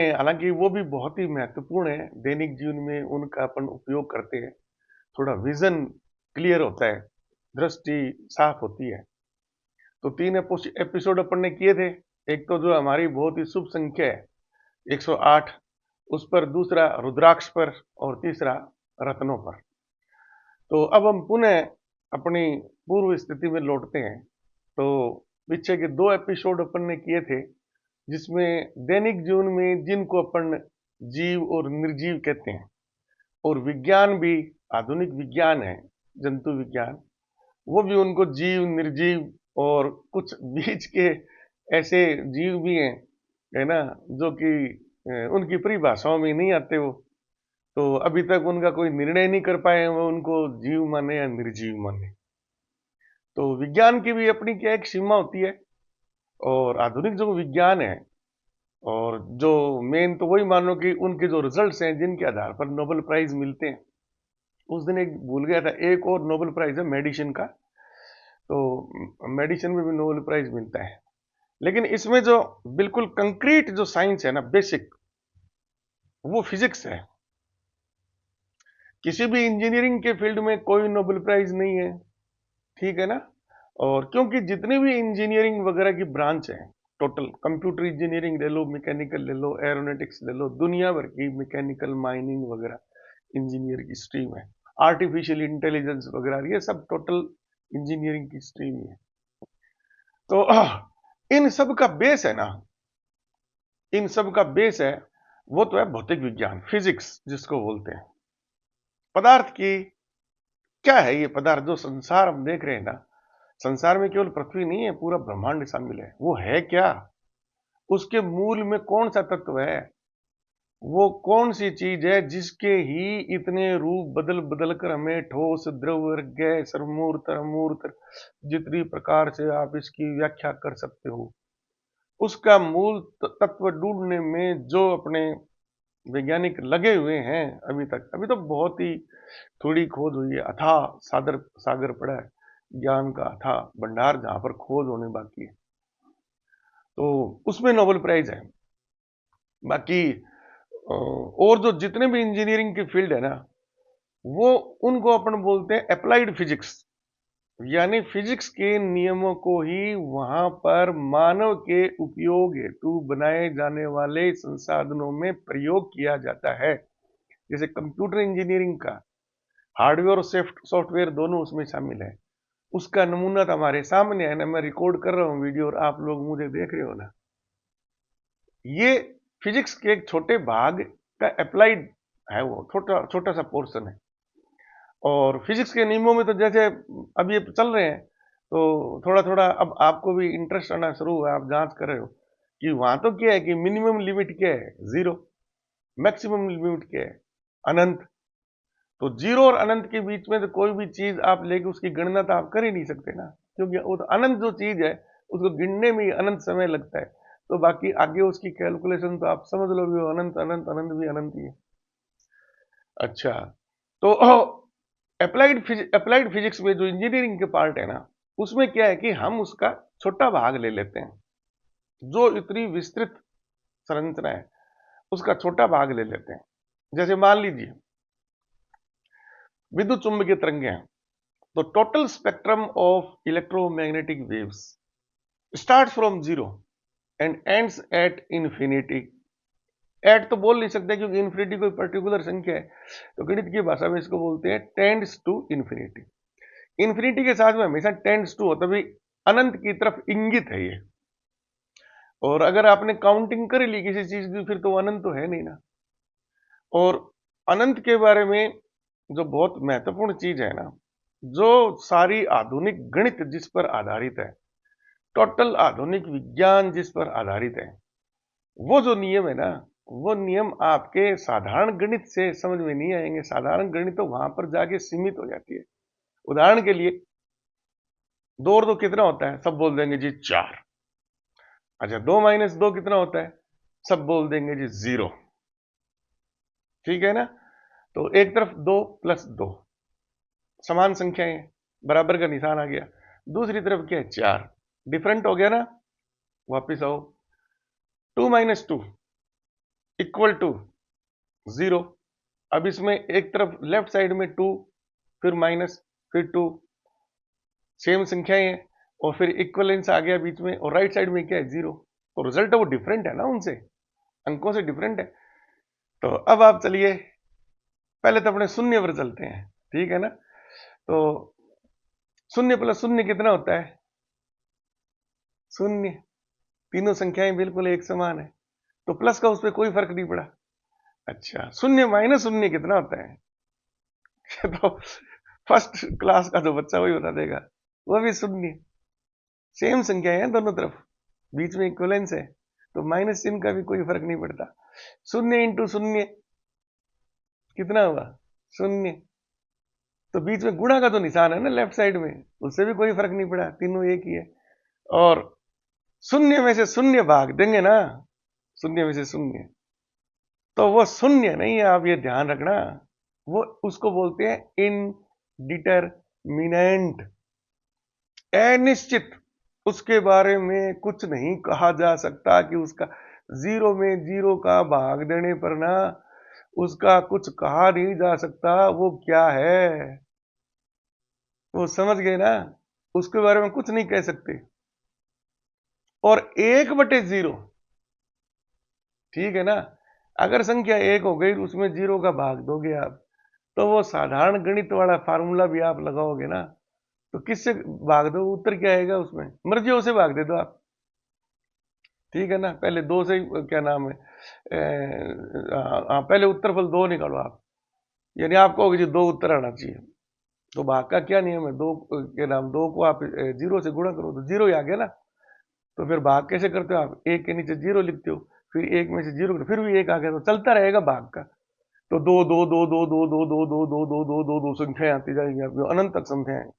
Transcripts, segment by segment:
हालांकि वो भी बहुत ही महत्वपूर्ण है, दैनिक जीवन में उनका अपन उपयोग करते हैं। थोड़ा विजन क्लियर होता है, दृष्टि साफ होती है। तो तीन एपिसोड अपन ने किए थे। एक तो जो हमारी बहुत ही शुभ संख्या है 108, उस पर, दूसरा रुद्राक्ष पर, और तीसरा रत्नों पर। तो अब हम पुनः अपनी पूर्व स्थिति में लौटते हैं। तो पीछे के दो एपिसोड अपन ने किए थे जिसमें दैनिक जीवन में जिनको अपन जीव और निर्जीव कहते हैं, और विज्ञान भी, आधुनिक विज्ञान है, जंतु विज्ञान, वो भी उनको जीव, निर्जीव और कुछ बीच के ऐसे जीव भी हैं, है ना, जो कि उनकी परिभाषाओं में नहीं आते वो। तो अभी तक उनका कोई निर्णय नहीं कर पाए वो उनको जीव माने या निर्जीव माने। तो विज्ञान की भी अपनी क्या एक सीमा होती है। और आधुनिक जो विज्ञान है, और जो मेन तो वही मान लो कि उनके जो रिजल्ट्स हैं जिनके आधार पर नोबेल प्राइज मिलते हैं। उस दिन एक भूल गया था, एक और नोबेल प्राइज है मेडिसिन का। तो मेडिसिन में भी नोबेल प्राइज मिलता है। लेकिन इसमें जो बिल्कुल कंक्रीट जो साइंस है ना, बेसिक, वो फिजिक्स है। किसी भी इंजीनियरिंग के फील्ड में कोई नोबेल प्राइज नहीं है, ठीक है ना। और क्योंकि जितनी भी इंजीनियरिंग वगैरह की ब्रांच है, टोटल कंप्यूटर इंजीनियरिंग ले लो, मैकेनिकल ले लो, एरोनॉटिक्स ले लो, दुनिया भर की मैकेनिकल, माइनिंग वगैरह इंजीनियर की स्ट्रीम है, आर्टिफिशियल इंटेलिजेंस वगैरह, ये सब टोटल इंजीनियरिंग की स्ट्रीम ही है। तो इन सब का बेस है ना, इन सब का बेस है, वो तो है भौतिक विज्ञान, फिजिक्स जिसको बोलते हैं। पदार्थ की क्या है, ये पदार्थ जो संसार हम देख रहे हैं ना, संसार में केवल पृथ्वी नहीं है, पूरा ब्रह्मांड शामिल है। वो है क्या, उसके मूल में कौन सा तत्व है, वो कौन सी चीज है जिसके ही इतने रूप बदल बदल कर हमें ठोस, द्रव, गैस, मूर्त, अमूर्त, जितनी प्रकार से आप इसकी व्याख्या कर सकते हो, उसका मूल तत्व ढूंढने में जो अपने वैज्ञानिक लगे हुए हैं अभी तक। अभी तो बहुत ही थोड़ी खोज हुई है, अथाह सागर सागर पड़ा है ज्ञान का, अथाह भंडार जहां पर खोज होने बाकी है। तो उसमें नोबेल प्राइज है। बाकी और जो जितने भी इंजीनियरिंग की फील्ड है ना, वो उनको अपन बोलते हैं अप्लाइड फिजिक्स, यानी फिजिक्स के नियमों को ही वहां पर मानव के उपयोग हेतु बनाए जाने वाले संसाधनों में प्रयोग किया जाता है। जैसे कंप्यूटर इंजीनियरिंग का हार्डवेयर और सॉफ्टवेयर दोनों उसमें शामिल है। उसका नमूना तो हमारे सामने है ना, मैं रिकॉर्ड कर रहा हूं वीडियो और आप लोग मुझे देख रहे हो ना। ये फिजिक्स के एक छोटे भाग का अप्लाइड है, वो छोटा छोटा सा पोर्शन है। और फिजिक्स के नियमों में तो जैसे अब ये चल रहे हैं, तो थोड़ा थोड़ा अब आपको भी इंटरेस्ट आना शुरू हुआ, आप जांच कर रहे हो कि वहां तो क्या है कि मिनिमम लिमिट क्या है, जीरो, मैक्सिमम लिमिट क्या है, अनंत। तो जीरो और अनंत के बीच में तो कोई भी चीज आप लेके उसकी गणना तो आप कर ही नहीं सकते ना, क्योंकि वो तो अनंत जो चीज है उसको गिनने में ही अनंत समय लगता है। तो बाकी आगे उसकी कैलकुलेशन तो आप समझ लो भी, अनंत अनंत अनंत भी अनंत ही है। अच्छा, तो अप्लाइड फिजिक्स में जो इंजीनियरिंग के पार्ट है ना, उसमें क्या है कि हम उसका छोटा भाग ले लेते हैं, जो इतनी विस्तृत संरचना है उसका छोटा भाग ले लेते हैं। जैसे मान लीजिए विद्युत चुंबकीय तरंगे हैं, तो total spectrum of electromagnetic waves start from zero and ends at infinity. At तो बोल नहीं सकते क्योंकि इंफिनिटी कोई पर्टिकुलर संख्या है, तो गणित की भाषा में इसको बोलते हैं टेंड्स टू इंफिनिटी। इंफिनिटी के साथ में हमेशा टेंड्स टू होता भी, अनंत की तरफ इंगित है ये। और अगर आपने काउंटिंग कर ली किसी चीज की, फिर तो अनंत तो है नहीं ना। और अनंत के बारे में जो बहुत महत्वपूर्ण चीज है ना, जो सारी आधुनिक गणित जिस पर आधारित है, टोटल आधुनिक विज्ञान जिस पर आधारित है, वो जो नियम है ना, वो नियम आपके साधारण गणित से समझ में नहीं आएंगे। साधारण गणित तो वहां पर जाके सीमित हो जाती है। उदाहरण के लिए, दो और दो कितना होता है, सब बोल देंगे जी चार। अच्छा, दो माइनस दो कितना होता है, सब बोल देंगे जी जीरो। ठीक है ना। तो एक तरफ दो प्लस दो, समान संख्याएं, बराबर का निशान आ गया। दूसरी तरफ क्या है, चार, डिफरेंट हो गया ना। वापिस आओ, two minus two equal to 0। अब इसमें एक तरफ लेफ्ट साइड में 2, फिर माइनस, फिर 2, सेम संख्याएं हैं, और फिर इक्वलेंस आ गया बीच में, और राइट साइड में क्या है 0। तो रिजल्ट वो डिफरेंट है ना, उनसे अंकों से डिफरेंट है। तो अब आप चलिए पहले तो अपने शून्य पर चलते हैं, ठीक है ना। तो शून्य प्लस शून्य कितना होता है? शून्य। तीनों संख्याएं बिल्कुल एक समान है, तो प्लस का उस पर कोई फर्क नहीं पड़ा। अच्छा, शून्य माइनस शून्य कितना होता है? तो फर्स्ट क्लास का जो बच्चा वही बता देगा, वो भी शून्य। सेम संख्या है दोनों तरफ, बीच में इक्वलेंस है, तो माइनस चिन्ह का भी कोई फर्क नहीं पड़ता। शून्य इंटू शून्य कितना हुआ? शून्य। तो बीच में गुणा का तो निशान है ना लेफ्ट साइड में, उससे भी कोई फर्क नहीं पड़ा, तीनों एक ही है। और शून्य में से शून्य भाग देंगे ना, शून्य में से शून्य, तो वो शून्य नहीं है, आप ये ध्यान रखना। वो उसको बोलते हैं इनडिटरमिनेंट, अनिश्चित। उसके बारे में कुछ नहीं कहा जा सकता कि उसका जीरो में जीरो का भाग देने पर ना उसका कुछ कहा नहीं जा सकता वो क्या है। वो समझ गए ना, उसके बारे में कुछ नहीं कह सकते। और 1/0, ठीक है ना, अगर संख्या 1 हो गई उसमें 0 का भाग दोगे आप, तो वो साधारण गणित वाला फार्मूला भी आप लगाओगे ना, तो किससे भाग दो, उत्तर क्या आएगा उसमें? मर्जियों से भाग दे दो आप, ठीक है ना। पहले 2 से क्या नाम है, पहले उत्तरफल 2 निकालो आप, यानी आप कहोगे जी 2 उत्तर आना चाहिए, तो भाग का क्या नियम है, 2 के नाम 2 को आप 0 से गुणा करो तो 0 ही आ गया ना। तो फिर भाग कैसे करते हो आप? 1 के नीचे 0 लिखते हो, फिर 1 में से 0 फिर भी 1 आ गया, तो चलता रहेगा भाग का। तो 2 2 2 2 2 2 2 2 2 2 2 2 2 संख्याएं आती जाएंगी आपकी, अनंत तक संख्याएं।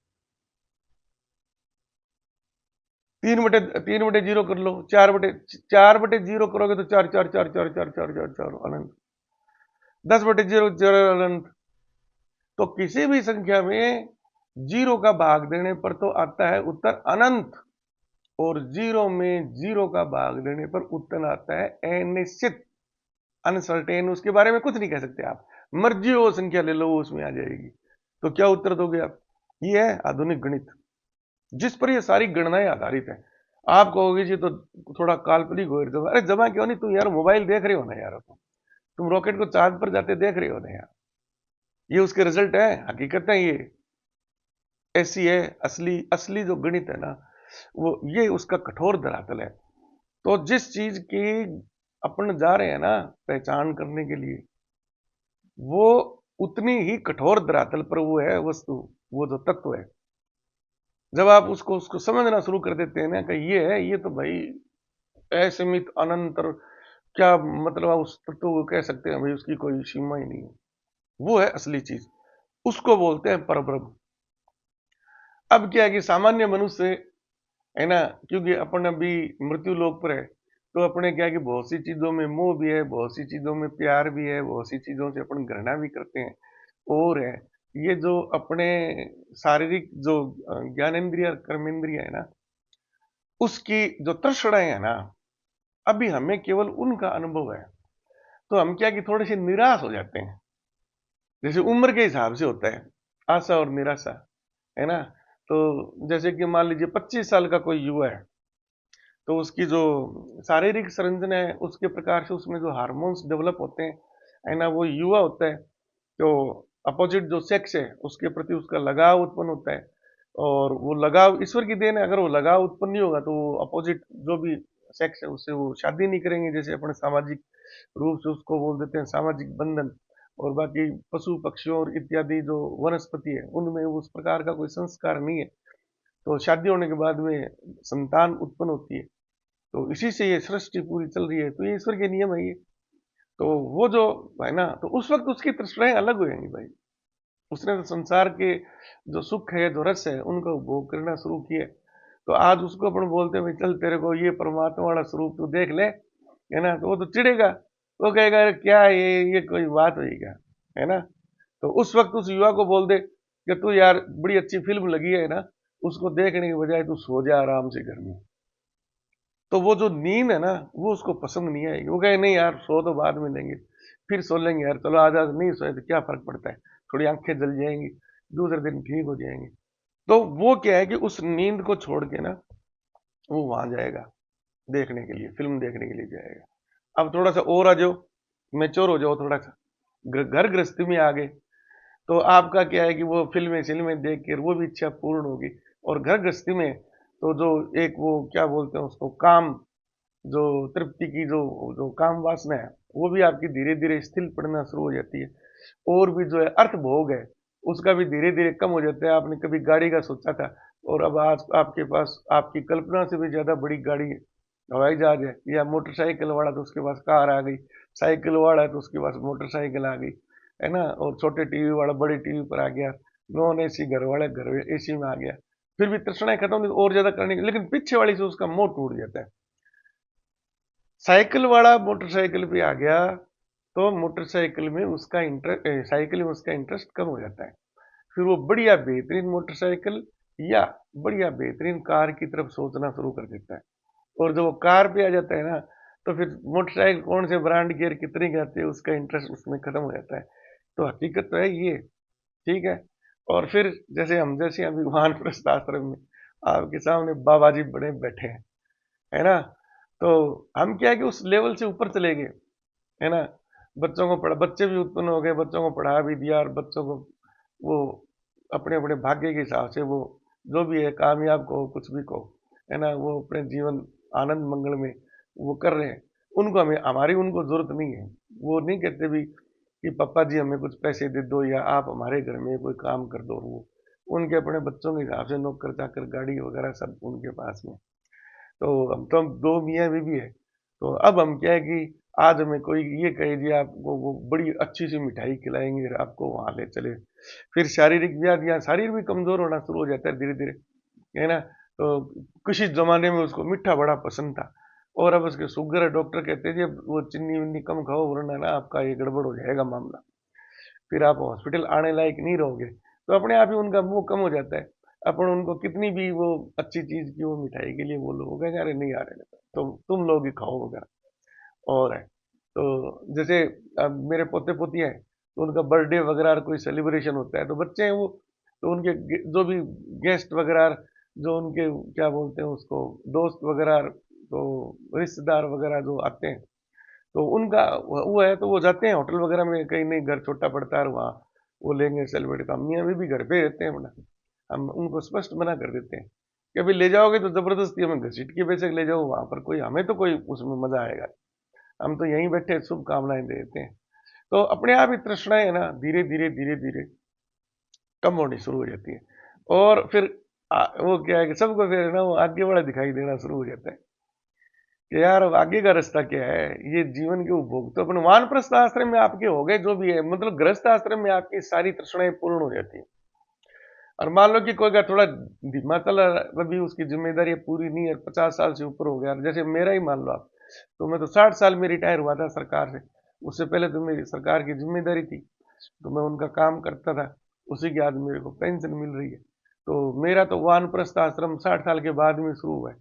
3/3 जीरो कर लो, 4/0 करोगे तो 4 4 4 4 4 4 4 4 अनंत। 10/0 0 अनंत। तो किसी भी संख्या में 0 का भाग देने पर तो आता है उत्तर अनंत, और 0 में 0 का भाग देने पर उत्तर आता है अनिश्चित, अनसर्टेन। उसके बारे में कुछ नहीं कह सकते आप, मर्जी हो संख्या ले लो वो उसमें आ जाएगी। तो क्या उत्तर दोगे आप? ये है आधुनिक गणित, जिस पर ये सारी गणनाएं आधारित है। आप कहोगे जी तो थोड़ा काल्पनिक हो, अरे जमा क्यों नहीं, तुम यार मोबाइल देख रहे हो ना यार, तुम रॉकेट को चांद पर जाते देख रहे हो ना यार, ये उसके रिजल्ट है, हकीकत है, ये ऐसी है। असली असली जो गणित है ना, वो ये उसका कठोर धरातल है। तो जिस चीज की अपन जा रहे हैं ना पहचान करने के लिए, वो उतनी ही कठोर धरातल पर वो है वस्तु, वो जो तत्व है। जब आप उसको उसको समझना शुरू कर देते हैं ना कि ये है, ये तो भाई असीमित अनंत, क्या मतलब आप उस तत्व को कह सकते हैं भाई उसकी कोई सीमा ही नहीं है, वो है असली चीज, उसको बोलते हैं परब्रह्म। अब क्या है कि सामान्य मनुष्य है ना, क्योंकि अपन अभी मृत्यु लोक पर है, तो अपने क्या है कि बहुत सी चीजों में मोह भी है, बहुत सी चीजों में प्यार भी है, बहुत सी चीजों से अपन घृणा भी करते हैं। और है ये जो अपने शारीरिक जो ज्ञानेन्द्रिय और कर्मेंद्रिय है ना, उसकी जो तृष्णाएं है ना, अभी हमें केवल उनका अनुभव है। तो हम क्या कि थोड़े से निराश हो जाते हैं, जैसे उम्र के हिसाब से होता है आशा और निराशा, है ना। तो जैसे कि मान लीजिए 25 साल का कोई युवा है, तो उसकी जो शारीरिक संरचना है उसके प्रकार से उसमें जो हार्मोन्स डेवलप होते हैं, है ना, वो युवा होता है, तो अपोजिट जो सेक्स है उसके प्रति उसका लगाव उत्पन्न होता है। और वो लगाव ईश्वर की देन है, अगर वो लगाव उत्पन्न नहीं होगा तो वो अपोजिट जो भी सेक्स है उससे वो शादी नहीं करेंगे, जैसे अपने सामाजिक रूप से उसको बोल देते हैं सामाजिक बंधन। और बाकी पशु पक्षियों और इत्यादि जो वनस्पति है उनमें उस प्रकार का कोई संस्कार नहीं है, तो शादी होने के बाद में संतान उत्पन्न होती है। तो इसी से ये सृष्टि पूरी चल रही है, तो ये ईश्वर के नियम है ये। तो वो जो है ना, तो उस वक्त उसकी तृष्णाएं अलग हो जाएंगी भाई, उसने तो संसार के जो सुख है जो रस है उनका उपभोग करना शुरू किया। तो आज उसको अपन बोलते हैं भाई चल तेरे को ये परमात्मा वाला स्वरूप तू देख ले, है ना, तो वो तो चिढ़ेगा, वो कहेगा अरे क्या है ये कोई बात हुई क्या, है ना। तो उस वक्त उस युवा को बोल दे कि तू यार बड़ी अच्छी फिल्म लगी है ना, उसको देखने के बजाय तू सो जा आराम से घर में, तो वो जो नींद है ना, वो उसको पसंद नहीं आएगी। वो कहे नहीं यार, सो तो बाद में लेंगे, फिर सो लेंगे यार, चलो आज आज नहीं सोए तो क्या फर्क पड़ता है, थोड़ी आंखें जल जाएंगी, दूसरे दिन ठीक हो जाएंगे। तो वो क्या है कि उस नींद को छोड़ के ना वो वहां जाएगा देखने के लिए, फिल्म देखने के लिए जाएगा। अब थोड़ा सा और आ जाओ, मैच्योर हो जाओ थोड़ा सा, घर गृहस्थी में आ गए, तो आपका क्या है कि वो फिल्में देख कर वो भी इच्छा पूर्ण होगी। और घर गृहस्थी में तो जो एक वो क्या बोलते हैं उसको, काम, जो तृप्ति की जो जो काम वासना है, वो भी आपकी धीरे धीरे स्थिर पड़ना शुरू हो जाती है। और भी जो है अर्थ भोग है, उसका भी धीरे धीरे कम हो जाता है। आपने कभी गाड़ी का सोचा था, और अब आज आपके पास आपकी कल्पना से भी ज्यादा बड़ी गाड़ी है, हवाई जहाज है, या मोटरसाइकिल वाला तो उसके पास कार आ गई, साइकिल वाला है तो उसके पास मोटरसाइकिल आ गई, है ना। और छोटे टीवी वाला बड़ी टीवी पर आ गया, नॉन एसी घर वाले घर एसी में आ गया। फिर भी तृष्णाएं खत्म नहीं, और ज्यादा करने की, लेकिन पीछे वाली से उसका मोह टूट जाता है। साइकिल वाला मोटरसाइकिल पे आ गया तो मोटरसाइकिल में उसका इंटरेस्ट, साइकिल में उसका इंटरेस्ट कम हो जाता है। फिर वो बढ़िया बेहतरीन मोटरसाइकिल या बढ़िया बेहतरीन कार की तरफ सोचना शुरू कर देता है। और जब वो कार पे आ जाता है ना, तो फिर मोटरसाइकिल कौन से ब्रांड की और कितनी की आती है, उसका इंटरेस्ट उसमें खत्म हो जाता है। तो हकीकत तो है ये, ठीक है। और फिर जैसे अभी वानप्रस्थ आश्रम में आपके सामने बाबा जी बड़े बैठे हैं, है ना। तो हम क्या है कि उस लेवल से ऊपर चले गए, है ना। बच्चों को पढ़ा, बच्चे भी उत्पन्न हो गए, बच्चों को पढ़ा भी दिया, और बच्चों को वो अपने अपने भाग्य के हिसाब से वो जो भी है, कामयाब को कुछ भी को, है ना, वो अपने जीवन आनंद मंगल में वो कर रहे हैं। उनको हमें हमारी उनको जरूरत नहीं है। वो नहीं कहते भी कि पापा जी हमें कुछ पैसे दे दो, या आप हमारे घर में कोई काम कर दो। वो उनके अपने बच्चों के हिसाब से नौकर चाकर गाड़ी वगैरह सब उनके पास में। तो हम दो मियाँ बीवी है। तो अब हम क्या है कि आज हमें कोई ये कहे जी आपको वो बड़ी अच्छी सी मिठाई खिलाएंगे और आपको वहां ले चले, फिर शारीरिक व्याधियां, शरीर भी कमजोर होना शुरू हो जाता है धीरे धीरे, है ना। तो किसी जमाने में उसको मीठा बड़ा पसंद था, और अब उसके शुगर है, डॉक्टर कहते हैं जी अब वो चीनी विन्नी कम खाओ वरना ना आपका ये गड़बड़ हो जाएगा मामला, फिर आप हॉस्पिटल आने लायक नहीं रहोगे। तो अपने आप ही उनका मुंह कम हो जाता है। अपन उनको कितनी भी वो अच्छी चीज की वो मिठाई के लिए बोलो, वो कहेंगे अरे नहीं आ रहे, तुम लोग ही खाओ वगैरह। और है तो जैसे अब मेरे पोते पोती हैं, तो उनका बर्थडे वगैरह कोई सेलिब्रेशन होता है, तो बच्चे हैं वो, तो उनके जो भी गेस्ट वगैरह, जो उनके क्या बोलते हैं उसको, दोस्त वगैरह, तो रिश्तेदार वगैरह जो आते हैं, तो उनका वो है तो वो जाते हैं होटल वगैरह में, कहीं नहीं घर छोटा पड़ता है वहाँ वो लेंगे सेलिब्रेट का। मियाँ भी घर पे रहते हैं अपना, हम उनको स्पष्ट मना कर देते हैं कि अभी ले जाओगे तो जबरदस्ती हमें घसीट के बेशक ले जाओ वहां पर, कोई हमें तो कोई उसमें मजा आएगा, हम तो यहीं बैठे शुभकामनाएं देते हैं। तो अपने आप ही तृष्णाएं है ना धीरे धीरे धीरे धीरे कम होनी शुरू हो जाती है। और फिर वो क्या है कि सबको फिर ना वो आगे वाला दिखाई देना शुरू हो जाता है कि यार अब आगे का रास्ता क्या है, ये जीवन के उपभोग तो अपने वानप्रस्थ आश्रम में आपके हो गए, जो भी है मतलब गृहस्थ आश्रम में आपकी सारी तृष्णाएं पूर्ण हो जाती है। और मान लो कि कोई का थोड़ा धीमा चल रहा है, अभी उसकी जिम्मेदारी पूरी नहीं है, 50 साल से ऊपर हो गया, जैसे मेरा ही मान लो आप, तो मैं तो 60 साल में रिटायर हुआ था सरकार से, उससे पहले तो मेरी सरकार की जिम्मेदारी थी, तो मैं उनका काम करता था, उसी के आज मेरे को पेंशन मिल रही है। तो मेरा तो वानप्रस्थ आश्रम 60 साल के बाद में शुरू हुआ है।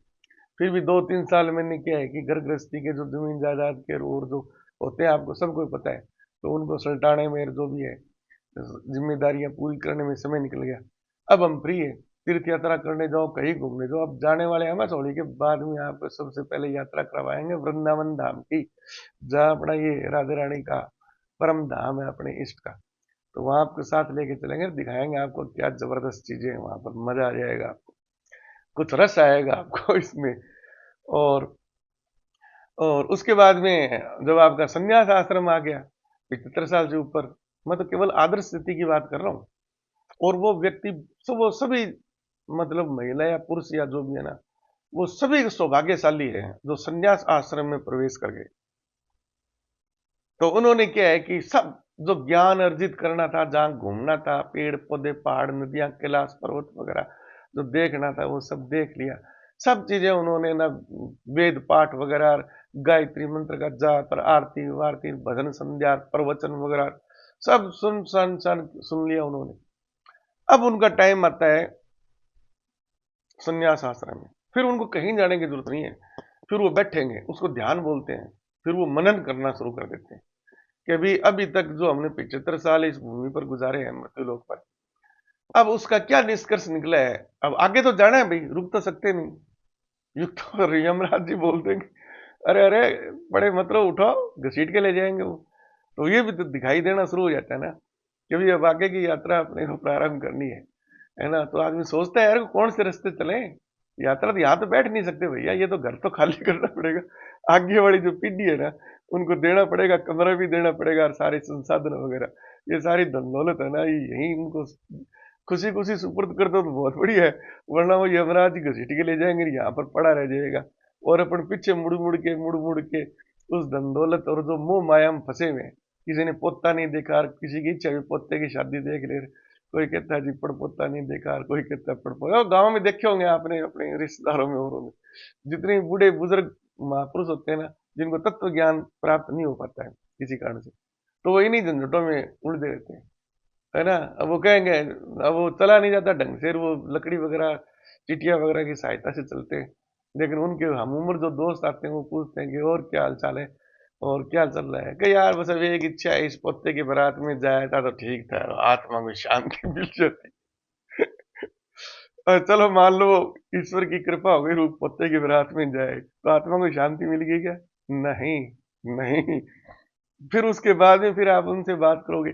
फिर भी 2-3 साल मैंने क्या है कि घर गृहस्थी के जो जमीन जायदाद के और जो होते हैं आपको सबको पता है, तो उनको सल्टाने में जो भी है जिम्मेदारियां पूरी करने में समय निकल गया। अब हम फ्री है, तीर्थ यात्रा करने जाओ, कहीं घूमने जाओ। अब जाने वाले हम होली के बाद में आपको सबसे पहले यात्रा करवाएंगे वृंदावन धाम की, जहाँ अपना ये राधे रानी का परम धाम है अपने इष्ट का। तो वहां आपको साथ लेके चलेंगे, दिखाएंगे आपको क्या जबरदस्त चीजें हैं वहां पर, मजा आ जाएगा आपको, कुछ रस आएगा आपको इसमें। और और उसके बाद में जब आपका संन्यास आश्रम आ गया 75 साल से ऊपर, मैं तो केवल आदर्श स्थिति की बात कर रहा हूँ। और वो व्यक्ति सब वो सभी मतलब महिला या पुरुष या जो भी है ना, वो सभी सौभाग्यशाली हैं जो संन्यास आश्रम में प्रवेश कर गए। तो उन्होंने क्या है कि सब जो ज्ञान अर्जित करना था, जहां घूमना था, पेड़ पौधे पहाड़ नदियां कैलाश पर्वत वगैरह जो देखना था वो सब देख लिया। सब चीजें उन्होंने ना वेद पाठ वगैरह, गायत्री मंत्र का जाप और आरती वारती भजन संध्या प्रवचन वगैरह सब सुन लिया उन्होंने। अब उनका टाइम आता है संन्यास आश्रम में, फिर उनको कहीं जाने की जरूरत नहीं है। फिर वो बैठेंगे, उसको ध्यान बोलते हैं, फिर वो मनन करना शुरू कर देते हैं कि अभी अभी तक जो हमने 75 साल इस भूमि पर गुजारे हैं, मृत्युलोक पर, अब उसका क्या निष्कर्ष निकला है, अब आगे तो जाना है भाई, रुक तो सकते नहीं। युग तो यमराज जी बोलते हैं कि अरे अरे, बड़े मतलब उठाओ, घसीट के ले जाएंगे वो। तो ये भी तो दिखाई देना शुरू हो जाता है ना कि भाई अब आगे की यात्रा अपने को प्रारंभ करनी है ना। तो आदमी सोचता है यार कौन से रास्ते चले, यात्रा तो यहाँ तो बैठ नहीं सकते भैया, ये तो घर तो खाली करना पड़ेगा, आगे वाली जो पीढ़ी है ना उनको देना पड़ेगा, कमरा भी देना पड़ेगा और सारे संसाधन वगैरह, ये सारी धन दौलत है ना, ये यही उनको खुशी खुशी सुपुर्द कर दो तो बहुत बढ़िया है, वरना वो यमराज जी घसीट के ले जाएंगे, यहाँ पर पड़ा रह जाएगा और अपन पीछे मुड़ मुड़ के उस धन दौलत और जो मोह माया में फंसे हुए हैं। किसी ने पोता नहीं देखा और किसी की इच्छा भी पोते की शादी देख ले, कोई कहता है जी पड़पोता नहीं देखा और कोई कहता है पड़पोता। गाँव में देखे होंगे आपने अपने रिश्तेदारों में औरों में, जितने बूढ़े बुजुर्ग महापुरुष होते हैं ना, जिनको तत्व ज्ञान प्राप्त नहीं हो पाता है किसी कारण से, तो वो इन्हीं झंझटों में उलझे रहते हैं, है ना। अब वो कहेंगे, अब वो चला नहीं जाता ढंग से, वो लकड़ी वगैरह चिटिया वगैरह की सहायता से चलते हैं, लेकिन उनके हम उम्र जो दोस्त आते हैं वो पूछते हैं कि और क्या हाल चाल है, और क्या चल रहा है, कि यार बस अब एक इच्छा है, इस पोते की बारात में जाया था तो ठीक था, आत्मा को शांति मिल जाती। चलो मान लो ईश्वर की कृपा हो गई, रूप पोते की बारात में जाए तो आत्मा को शांति मिल गई क्या? नहीं, नहीं। फिर उसके बाद में फिर आप उनसे बात करोगे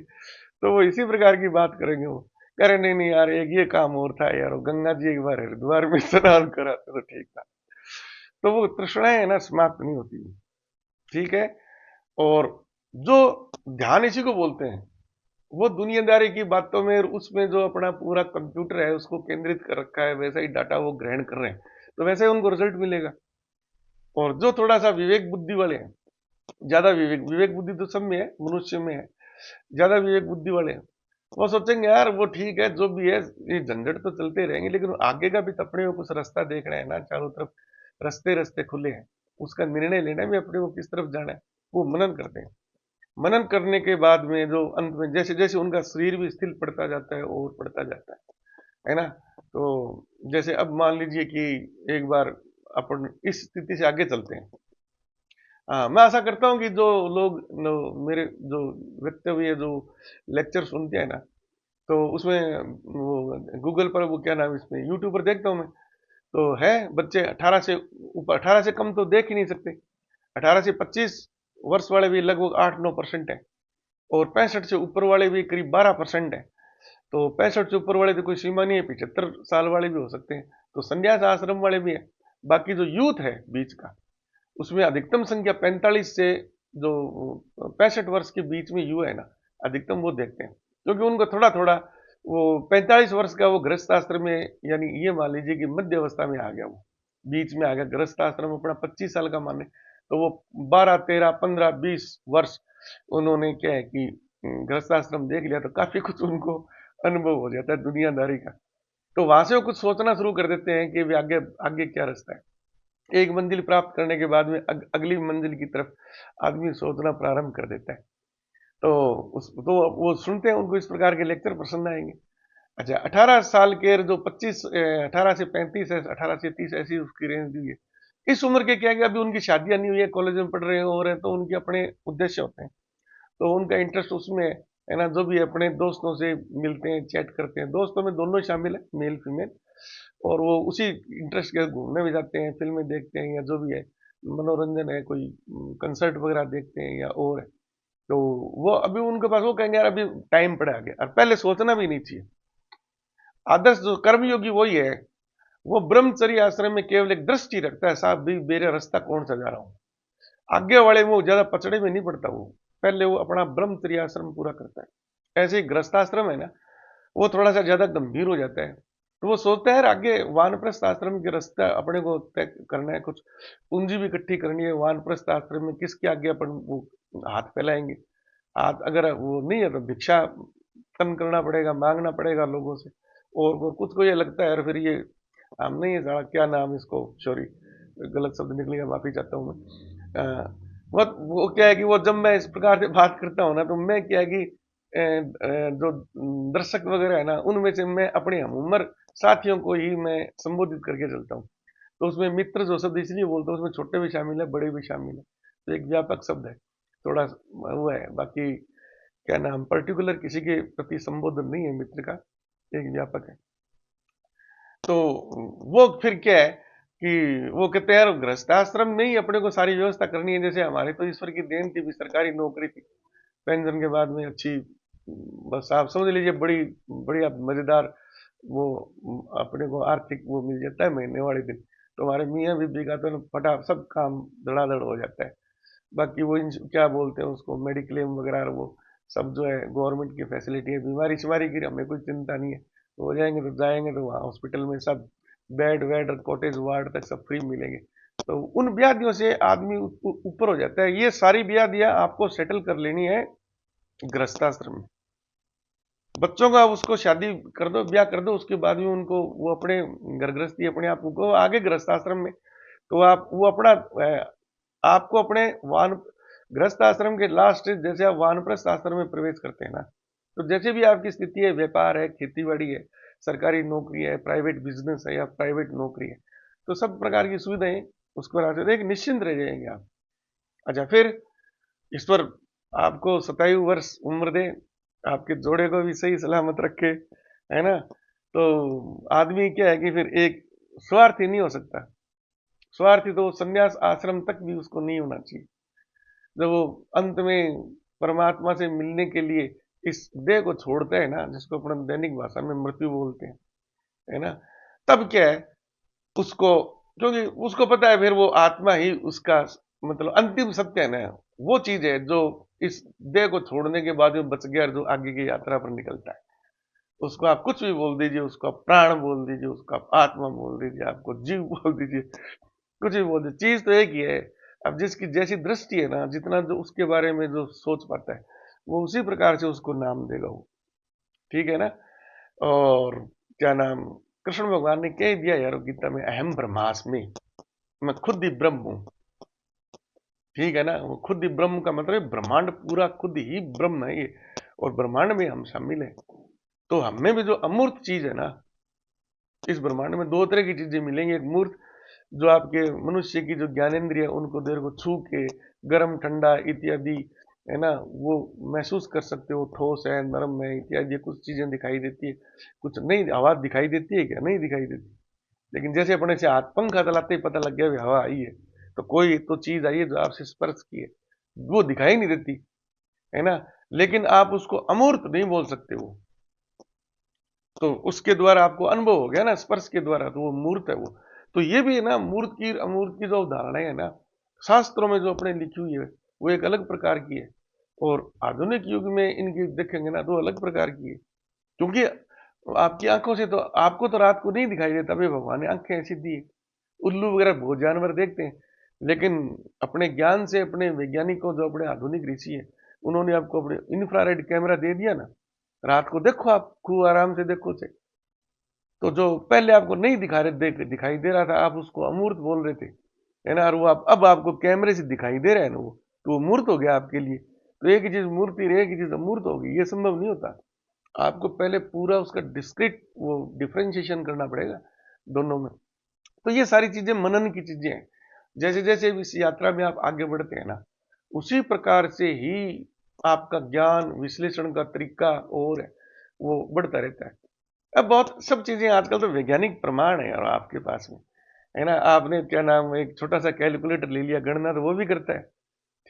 तो वो इसी प्रकार की बात करेंगे, वो कह रहे नहीं नहीं यार एक ये काम और था यार, वो गंगा जी एक बार हरिद्वार में स्नान कराते तो ठीक था। तो वो तृष्णाएं है ना समाप्त नहीं होती, ठीक है। और जो ध्यान इसी को बोलते हैं, वो दुनियादारी की बातों में और उसमें जो अपना पूरा कंप्यूटर है उसको केंद्रित कर रखा है, वैसा ही डाटा वो ग्रहण कर रहे हैं, तो वैसे ही उनको रिजल्ट मिलेगा। और जो थोड़ा सा विवेक बुद्धि वाले हैं, ज्यादा विवेक विवेक बुद्धि तो सब में है, मनुष्य में है, ज्यादा विवेक बुद्धि वाले हैं, वो सोचेंगे यार वो ठीक है जो भी है, ये झंझट तो चलते रहेंगे, लेकिन आगे का भी तो अपने को कुछ रास्ता देख रहे हैं ना, चारों तरफ रास्ते रास्ते खुले हैं, उसका निर्णय लेना भी अपने को किस तरफ जाना है, वो मनन करते हैं। मनन करने के बाद में जो अंत में जैसे जैसे उनका शरीर भी स्थिर पड़ता जाता है और पड़ता जाता है ना। तो जैसे अब मान लीजिए कि एक बार अपन इस स्थिति से आगे चलते हैं। हाँ, मैं आशा करता हूँ कि जो लोग मेरे जो वक्तव्य जो लेक्चर सुनते हैं ना, तो उसमें वो गूगल पर वो क्या नाम है, इसमें यूट्यूब पर देखता हूँ मैं, तो है बच्चे 18 से ऊपर, 18 से कम तो देख ही नहीं सकते, 18 से 25 वर्ष वाले भी लगभग 8-9% है, और 65 से ऊपर वाले भी करीब 12% है। तो 65 से ऊपर वाले तो कोई सीमा नहीं है, 75 साल वाले भी हो सकते हैं, तो संन्यास आश्रम वाले भी हैं। बाकी जो यूथ है बीच का, उसमें अधिकतम संख्या 45 से जो 65 वर्ष के बीच में युवा है ना, अधिकतम वो देखते हैं, क्योंकि उनको थोड़ा थोड़ा वो 45 वर्ष का वो गृहस्थ आश्रम में, यानी ये मान लीजिए कि मध्य अवस्था में आ गया, वो बीच में आ गया, गृहस्थ आश्रम अपना 25 साल का माने, तो वो 12, 13, 15, 20 वर्ष उन्होंने क्या है कि गृहस्थ आश्रम देख लिया, तो काफी कुछ उनको अनुभव हो जाता है दुनियादारी का। तो वहां से वो कुछ सोचना शुरू कर देते हैं कि आगे आगे क्या रास्ता है। एक मंजिल प्राप्त करने के बाद में अगली मंजिल की तरफ आदमी सोचना प्रारंभ कर देता है। तो तो वो सुनते हैं, उनको इस प्रकार के लेक्चर पसंद आएंगे। अच्छा, 18 साल के जो 25, 18 से 35 है, 18 से 30 ऐसी उसकी रेंज दी है। इस उम्र के क्या है कि अभी उनकी शादियां नहीं हुई है, कॉलेज में पढ़ रहे हो रहे हैं, तो उनके अपने उद्देश्य होते हैं, तो उनका इंटरेस्ट उसमें है ना, जो भी अपने दोस्तों से मिलते हैं, चैट करते हैं, दोस्तों में दोनों शामिल है, मेल फीमेल, और वो उसी इंटरेस्ट के घूमने भी जाते हैं, फिल्में देखते हैं, या जो भी है मनोरंजन है, कोई कंसर्ट वगैरह देखते हैं या और है। तो वो अभी उनके पास, वो कहेंगे यार अभी टाइम पड़ा आगे, और पहले सोचना भी नहीं चाहिए। आदर्श जो कर्मयोगी वही है, वो ब्रह्मचर्य आश्रम में केवल एक दृष्टि रखता है, साहब भी मेरा रास्ता कौन सा जा रहा हूँ, आगे वाले में वो ज्यादा पचड़े में नहीं पड़ता, वो पहले वो अपना ब्रह्मचर्य आश्रम पूरा करता है। ऐसे ही गृहस्थाश्रम है ना, वो थोड़ा सा ज्यादा गंभीर हो जाता है, तो वो सोचता है आगे वानप्रस्थ आश्रम के रास्ता अपने को तय करना है, कुछ पूंजी भी इकट्ठी करनी है, वानप्रस्थ आश्रम में किसके आगे अपन वो हाथ फैलाएंगे, हाथ अगर वो नहीं है तो भिक्षा कम करना पड़ेगा, मांगना पड़ेगा लोगों से। और वो कुछ को ये लगता है, और फिर ये हम नहीं है साला, क्या नाम इसको, सॉरी गलत शब्द निकल गया, माफी चाहता हूँ मैं। वो क्या है कि वो जब मैं इस प्रकार से बात करता हूँ ना, तो मैं क्या है कि जो दर्शक वगैरह है ना, उनमें से मैं अपने हम उम्र साथियों को ही मैं संबोधित करके चलता हूँ। तो उसमें मित्र जो शब्द इसलिए बोलते हैं, उसमें छोटे भी शामिल है, बड़े भी शामिल है, तो एक व्यापक शब्द है, थोड़ा वो है। बाकी क्या नाम, पर्टिकुलर किसी के प्रति संबोधन नहीं है मित्र का, एक व्यापक है। तो वो फिर क्या है कि वो कहते हैं यार गृहस्थाश्रम में ही अपने को सारी व्यवस्था करनी है। जैसे हमारे तो ईश्वर की देन थी, भी सरकारी नौकरी थी, पेंशन के बाद में अच्छी, बस आप समझ लीजिए बड़ी बढ़िया मजेदार वो अपने को आर्थिक वो मिल जाता है महीने वाले दिन। तो हमारे मियाँ बीबी का तो फटा सब काम धड़ाधड़ हो जाता है। बाकी वो क्या बोलते हैं उसको, मेडिक्लेम वगैरह, वो सब जो है गवर्नमेंट की फैसिलिटी है। बीमारी शिमारी की हमें कोई चिंता नहीं है, हो जाएंगे तो जाएंगे तो वहाँ हॉस्पिटल में सब बेड वेड कॉटेज वार्ड तक सब फ्री मिलेंगे। तो उन ब्याधियों से आदमी ऊपर हो जाता है। ये सारी ब्याधियां आपको सेटल कर लेनी है गृहस्थाश्रम में। बच्चों का उसको शादी कर दो, ब्याह कर दो, उसके बाद में उनको वो अपने घर गृहस्थी अपने आप को आगे गृहस्थाश्रम में, तो आप वो अपना आपको अपने वान गृहस्थ आश्रम के लास्ट, जैसे आप वानप्रस्थ आश्रम में प्रवेश करते हैं ना, तो जैसे भी आपकी स्थिति है, व्यापार है, खेतीबाड़ी है, सरकारी नौकरी है, प्राइवेट बिजनेस है या प्राइवेट नौकरी है, तो सब प्रकार की सुविधाएं उसको रास्ते एक निश्चिंत रह जाएंगे आप। अच्छा, फिर ईश्वर आपको 27 वर्ष उम्र दे, आपके जोड़े को भी सही सलामत रखे, है ना। तो आदमी क्या है कि फिर एक स्वार्थी नहीं हो सकता। स्वार्थी तो संन्यास आश्रम तक भी उसको नहीं होना चाहिए। जब वो अंत में परमात्मा से मिलने के लिए इस देह को छोड़ते हैं ना, जिसको अपन दैनिक भाषा में मृत्यु बोलते हैं, है ना, तब क्या है उसको, क्योंकि उसको पता है फिर वो आत्मा ही उसका मतलब अंतिम सत्य है ना, वो चीज है जो इस देह को छोड़ने के बाद में बच गया, जो आगे की यात्रा पर निकलता है। उसको आप कुछ भी बोल दीजिए, उसको आप प्राण बोल दीजिए, उसको आप आत्मा बोल दीजिए, आपको जीव बोल दीजिए, कुछ भी बोल दीजिए, चीज तो एक ही है। अब जिसकी जैसी दृष्टि है ना, जितना जो उसके बारे में जो सोच पाता है, वो उसी प्रकार से उसको नाम देगा वो, ठीक है ना। और क्या नाम, कृष्ण भगवान ने कह दिया यार गीता में, अहम ब्रह्मास्मि, मैं खुद ही ब्रह्म हूं, ठीक है ना। वो खुद ही ब्रह्म का मतलब ब्रह्मांड पूरा खुद ही ब्रह्म है ये, और ब्रह्मांड में हम शामिल हैं। तो हमें भी जो अमूर्त चीज है ना, इस ब्रह्मांड में दो तरह की चीजें मिलेंगी। एक मूर्त, जो आपके मनुष्य की जो ज्ञानेंद्रिय उनको देर को छू के गर्म ठंडा इत्यादि, है ना, वो महसूस कर सकते हो, ठोस है नरम है इत्यादि कुछ चीजें दिखाई देती है, कुछ नहीं। आवाज दिखाई देती है क्या? नहीं दिखाई देती। लेकिन जैसे अपने से हाथ पंखा चलाते ही पता लग गया भी हवा आई है, तो कोई तो चीज आई है जो आपसे स्पर्श की है, वो दिखाई नहीं देती, है ना। लेकिन आप उसको अमूर्त नहीं बोल सकते वो, तो उसके द्वारा आपको अनुभव हो गया ना स्पर्श के द्वारा, तो वो मूर्त है वो। तो ये भी है ना, मूर्त की अमूर्त की जो उदाहरण है ना, शास्त्रों में जो अपने लिखी हुई है, वो एक अलग प्रकार की है। और आधुनिक युग में इनकी देखेंगे ना तो अलग प्रकार की है। क्योंकि आपकी आंखों से तो आपको तो रात को नहीं दिखाई देता भाई, भगवान ने आंखें ऐसी दी है। उल्लू वगैरह बहुत जानवर देखते हैं, लेकिन अपने ज्ञान से अपने वैज्ञानिकों जो अपने आधुनिक ऋषि है, उन्होंने आपको अपने इंफ्रारेड कैमरा दे दिया ना, रात को देखो, आप खूब आराम से देखो से। तो जो पहले आपको नहीं दिखाई दे रहा था, आप उसको अमूर्त बोल रहे थे, है ना, और वो अब आपको कैमरे से दिखाई दे रहा है ना, वो तो वो मूर्त हो गया आपके लिए। तो एक ही चीज मूर्ति रही, एक ही चीज अमूर्त होगी, ये संभव नहीं होता। आपको पहले पूरा उसका डिस्क्रीट वो डिफ्रेंशिएशन करना पड़ेगा दोनों में। तो ये सारी चीजें मनन की चीजें हैं। जैसे जैसे इस यात्रा में आप आगे बढ़ते हैं ना, उसी प्रकार से ही आपका ज्ञान विश्लेषण का तरीका और है, वो बढ़ता रहता है। अब बहुत सब चीजें आजकल तो वैज्ञानिक प्रमाण है, और आपके पास में, है ना। आपने क्या नाम, एक छोटा सा कैलकुलेटर ले लिया, गणना तो वो भी करता है,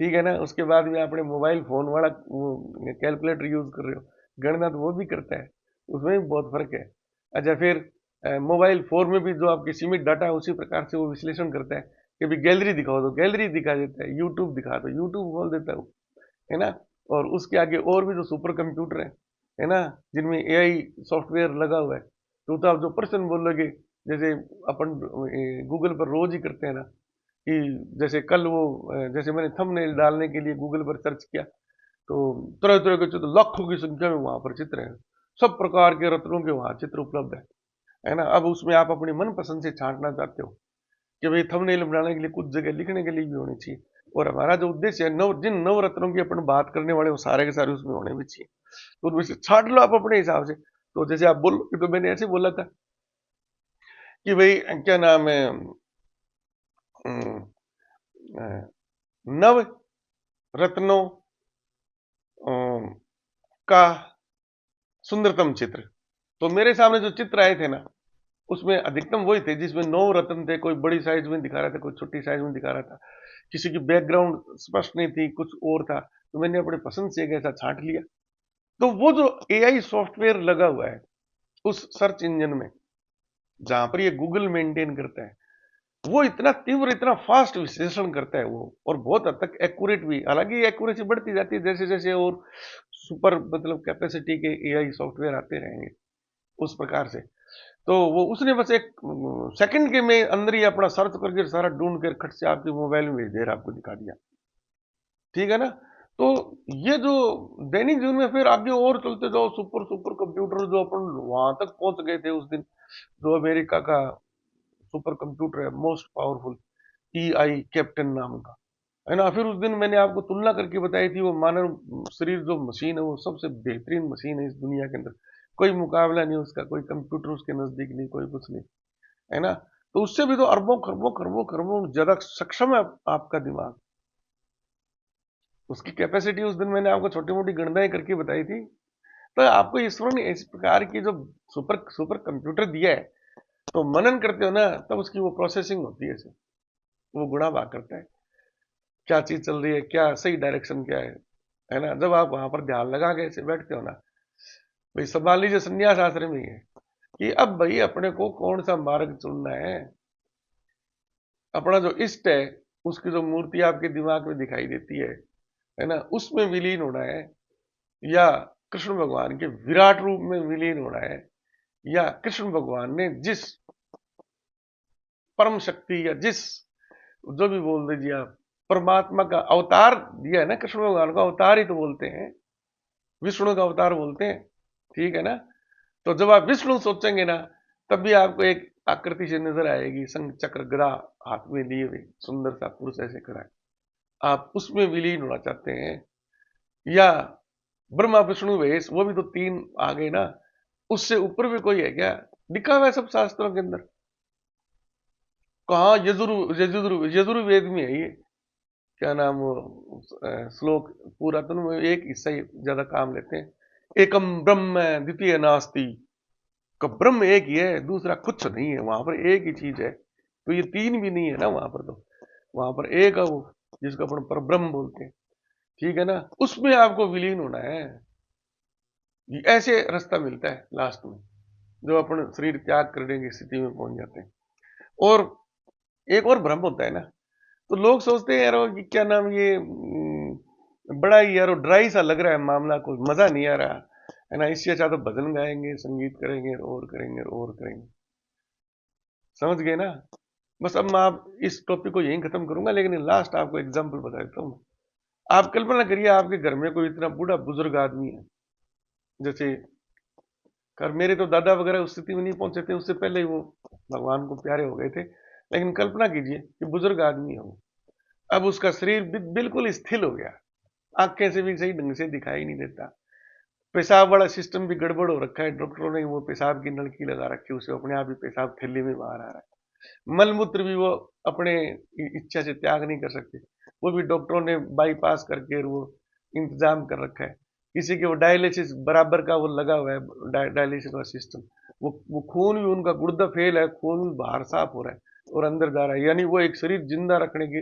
ठीक है ना। उसके बाद में आपने मोबाइल फोन वाला वो कैलकुलेटर यूज कर रहे हो, गणना तो वो भी करता है, उसमें भी बहुत फर्क है। अच्छा, फिर मोबाइल फोन में भी जो आपकी सीमित डाटा है, उसी प्रकार से वो विश्लेषण करता है कि भी गैलरी दिखाओ तो गैलरी दिखा देता है, यूट्यूब दिखा तो यूट्यूब खोल देता है वो, है ना। और उसके आगे और भी जो सुपर कंप्यूटर है ना, जिनमें एआई सॉफ्टवेयर लगा हुआ है, तो आप जो प्रश्न बोलोगे, जैसे अपन गूगल पर रोज ही करते हैं ना, कि जैसे कल वो जैसे मैंने थंबनेल डालने के लिए गूगल पर सर्च किया, तो तरह तरह के चित्र लाखों की संख्या में वहां पर चित्र हैं, सब प्रकार के रत्नों के वहां चित्र उपलब्ध है ना। अब उसमें आप अपनी मन पसंद से छांटना चाहते हो कि भाई थंबनेल बनाने के लिए कुछ जगह लिखने के लिए भी होनी चाहिए, और हमारा जो उद्देश्य है, जिन नवरत्नों की अपन बात करने वाले वो सारे के सारे उसमें होने भी चाहिए, तो उनमें से छाट लो आप अपने हिसाब से। तो जैसे आप बोलो, तो मैंने ऐसे बोला था कि भाई क्या नाम है, नव रत्नों का सुंदरतम चित्र। तो मेरे सामने जो चित्र आए थे ना, उसमें अधिकतम वही थे जिसमें 9 रत्न थे। कोई बड़ी साइज में दिखा रहा था, कोई छोटी साइज में दिखा रहा था, किसी की बैकग्राउंड स्पष्ट नहीं थी, कुछ और था। तो मैंने अपने पसंद से एक ऐसा छांट लिया। तो वो जो एआई सॉफ्टवेयर लगा हुआ है उस सर्च इंजन में, जहां पर ये गूगल मेंटेन करता है, वो इतना तीव्र, इतना फास्ट विश्लेषण करता है वो, और बहुत हद तक एक्यूरेट भी। हालांकि एक्यूरेसी बढ़ती जाती है जैसे जैसे और सुपर मतलब कैपेसिटी के एआई सॉफ्टवेयर आते रहेंगे उस प्रकार से। तो वो उसने बस एक सेकंड के में अंदर ही अपना सर्च करके सारा ढूंढ कर खट से आपके मोबाइल में भेज दे रहा, आपको दिखा दिया। ठीक है ना? तो ये जो दैनिक जीवन में फिर आगे और चलते जाओ, सुपर सुपर कंप्यूटर जो अपन वहां तक पहुंच गए थे उस दिन, जो अमेरिका का सुपर कंप्यूटर है मोस्ट पावरफुल, ईआई कैप्टन नाम का, है ना? फिर उस दिन मैंने आपको तुलना करके बताई थी, वो मानव शरीर जो मशीन है वो सबसे बेहतरीन मशीन है इस दुनिया के अंदर, कोई मुकाबला नहीं उसका, कोई कंप्यूटर उसके नजदीक नहीं, कोई कुछ नहीं, है ना? तो उससे भी तो अरबों खरबों खरबों खरबों ज्यादा सक्षम है आपका दिमाग। उसकी कैपेसिटी उस दिन मैंने आपको छोटी मोटी गणनाएं करके बताई थी। तो आपको ईश्वर ने इस प्रकार की जो सुपर सुपर कंप्यूटर दिया है, तो मनन करते हो ना, तब उसकी वो प्रोसेसिंग होती है, वो गुणा भाग करता है, क्या चीज चल रही है, क्या सही डायरेक्शन क्या है ना? जब आप वहां पर ध्यान लगा के ऐसे बैठते हो ना, भाई संभाल लीजिए, संन्यास आश्रम ही है कि अब भाई अपने को कौन सा मार्ग चुनना है। अपना जो इष्ट है उसकी जो मूर्ति आपके दिमाग में दिखाई देती है ना, उसमें विलीन होना है, या कृष्ण भगवान के विराट रूप में विलीन होना है, या कृष्ण भगवान ने जिस परम शक्ति या जिस, जो भी बोल दीजिए आप, परमात्मा का अवतार दिया है ना, कृष्ण भगवान का अवतार ही तो बोलते हैं, विष्णु का अवतार बोलते हैं। ठीक है ना? तो जब आप विष्णु सोचेंगे ना, तब भी आपको एक आकृति से नजर आएगी, शंख चक्र गदा हाथ में लिए हुए सुंदर सा पुरुष ऐसे खड़ा है, आप उसमें विलीन होना चाहते हैं। या ब्रह्मा विष्णु महेश, वो भी तो तीन आ गए ना, उससे ऊपर भी कोई है क्या? लिखा हुआ है सब शास्त्रों के अंदर। कहा यजुर्वेद में है ये, क्या नाम वो श्लोक, पुरातन में एक हिस्सा ही ज्यादा काम लेते हैं, एकम ब्रह्म द्वितीय नास्ति, का ब्रह्म एक ही है, दूसरा कुछ नहीं है, वहां पर एक ही चीज है। तो ये तीन भी नहीं है ना वहां पर, तो वहां पर एक है वो, जिसको अपन पर ब्रह्म बोलते हैं। ठीक है ना? उसमें आपको विलीन होना है। ये ऐसे रास्ता मिलता है लास्ट में, जो अपन शरीर त्याग करने की स्थिति में पहुंच जाते हैं। और एक और भ्रम होता है ना, तो लोग सोचते हैं यार कि क्या नाम ये बड़ा ही यार ड्राई सा लग रहा है मामला, कुछ मजा नहीं आ रहा, है ना? इससे अच्छा तो भजन गाएंगे, संगीत करेंगे, और करेंगे और करेंगे। समझ गए ना? बस अब मैं आप इस टॉपिक को यहीं खत्म करूंगा, लेकिन लास्ट आपको एग्जांपल बता देता हूँ। आप कल्पना करिए आपके घर में कोई इतना बूढ़ा बुजुर्ग आदमी है, जैसे कर मेरे तो दादा वगैरह उस स्थिति में नहीं पहुंचे थे, उससे पहले ही वो भगवान को प्यारे हो गए थे। लेकिन कल्पना कीजिए कि बुजुर्ग आदमी हो, अब उसका शरीर बिल्कुल स्थिर हो गया, आंखें से भी सही ढंग से दिखाई नहीं देता, पेशाब वाला सिस्टम भी गड़बड़ हो रखा है, डॉक्टरों ने वो पेशाब की नलकी लगा रखी है, उसे अपने आप ही पेशाब थैली में बाहर आ रहा है, मलमूत्र भी वो अपने इच्छा से त्याग नहीं कर सकते, वो भी डॉक्टरों ने बाईपास करके वो इंतजाम कर रखा है। किसी के वो डायलिसिस बराबर का वो लगा हुआ है, डायलिसिस का सिस्टम, वो खून भी उनका गुर्दा फेल है, खून भी बाहर साफ हो रहा है और अंदर जा रहा है, यानी वो एक शरीर जिंदा रखने के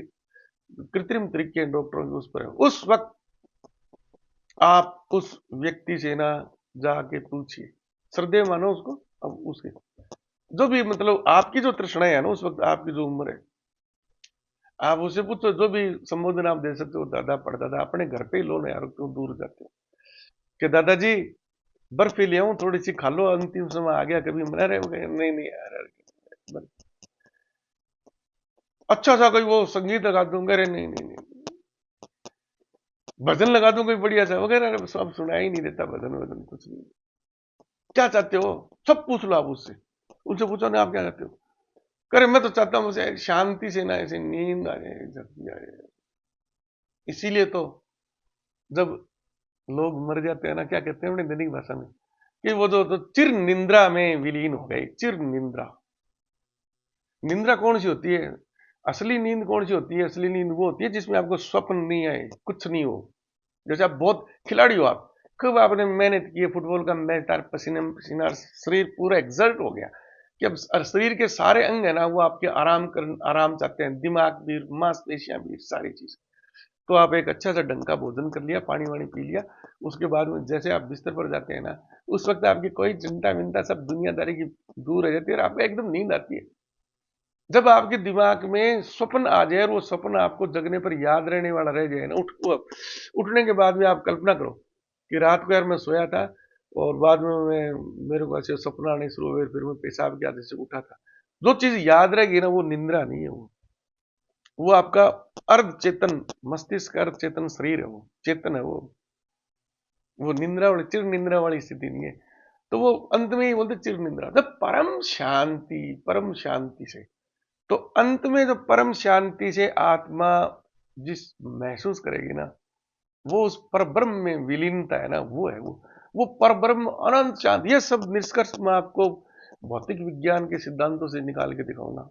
कृत्रिम तरीके डॉक्टरों के उस पर है। उस वक्त आप उस व्यक्ति से ना जाके पूछिए, श्रद्धेय मानो उसको, अब उसके जो भी मतलब आपकी जो तृष्णा है ना, उस वक्त आपकी जो उम्र है, आप उससे पूछो, जो भी संबोधन आप दे सकते हो, दादा परदादा, अपने घर पे ही लो ना यार, क्यों दूर जाते हो, कि दादाजी बर्फी ले आऊं थोड़ी सी खा लो, अंतिम समय आ गया, कभी मना रहे हो गए, नहीं नहीं यार, अच्छा सा कोई वो संगीत लगा दूंगा, अरे नहीं नहीं नहीं, भजन लगा दूं कोई बढ़िया सा वगैरह, सब सुनाई ही नहीं देता, भजन वजन कुछ नहीं। क्या चाहते हो सब पूछ लो आप उससे, उनसे पूछो ना आप क्या चाहते हो, करे मैं तो चाहता हूं मुझे शांति से ना ऐसे नींद आ जाए, झपकी आ जाए। इसीलिए तो जब लोग मर जाते हैं ना, क्या कहते हैं अपनी दैनिक भाषा में, कि वो जो तो चिर निंद्रा में विलीन हो गए। चिर निंद्रा, निंद्रा कौन सी होती है? असली नींद कौन सी होती है? असली नींद वो होती है जिसमें आपको स्वप्न नहीं आए, कुछ नहीं हो। जैसे आप बहुत खिलाड़ी हो, आप खूब आपने मेहनत की है, फुटबॉल का मैच था, पसीने में पसीना, शरीर पूरा एक्सर्ट हो गया कि अब शरीर के सारे अंग है ना वो आपके आराम चाहते हैं, दिमाग भी, मांसपेशियां भी, सारी चीज। तो आप एक अच्छा सा ढंग का भोजन कर लिया, पानी वानी पी लिया, उसके बाद में जैसे आप बिस्तर पर जाते हैं ना, उस वक्त आपकी कोई चिंता विंता सब दुनियादारी की दूर रह जाती है और आपको एकदम नींद आती है। जब आपके दिमाग में स्वप्न आ जाए और वो स्वप्न आपको जगने पर याद रहने वाला रह जाए ना, उठने के बाद में आप कल्पना करो कि रात को यार मैं सोया था और बाद में मेरे को ऐसे सपना आने शुरू हुए, फिर मैं पेशाब की आदत से उठा था। जो चीज याद रहेगी ना वो निंद्रा नहीं है, वो आपका अर्ध चेतन मस्तिष्क, अर्ध चेतन शरीर है, वो चेतन है वो निंद्रा वाली, चिर निंद्रा वाली स्थिति नहीं है। तो वो अंत में ही बोलते चिर निंद्रा, जब परम शांति से। तो अंत में जो परम शांति से आत्मा जिस महसूस करेगी ना, वो उस परब्रह्म में विलीनता है ना, वो है वो परब्रह्म अनंत शांति। ये सब निष्कर्ष मैं आपको भौतिक विज्ञान के सिद्धांतों से निकाल के दिखाऊंगा।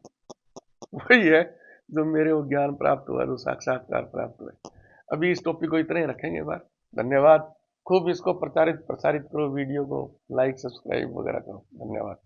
वही है जो मेरे को ज्ञान प्राप्त हुआ, जो साक्षात्कार प्राप्त हुआ। अभी इस टॉपिक को इतने ही रखेंगे बार। धन्यवाद। खूब इसको प्रचारित प्रसारित करो, वीडियो को लाइक सब्सक्राइब वगैरह करो। धन्यवाद।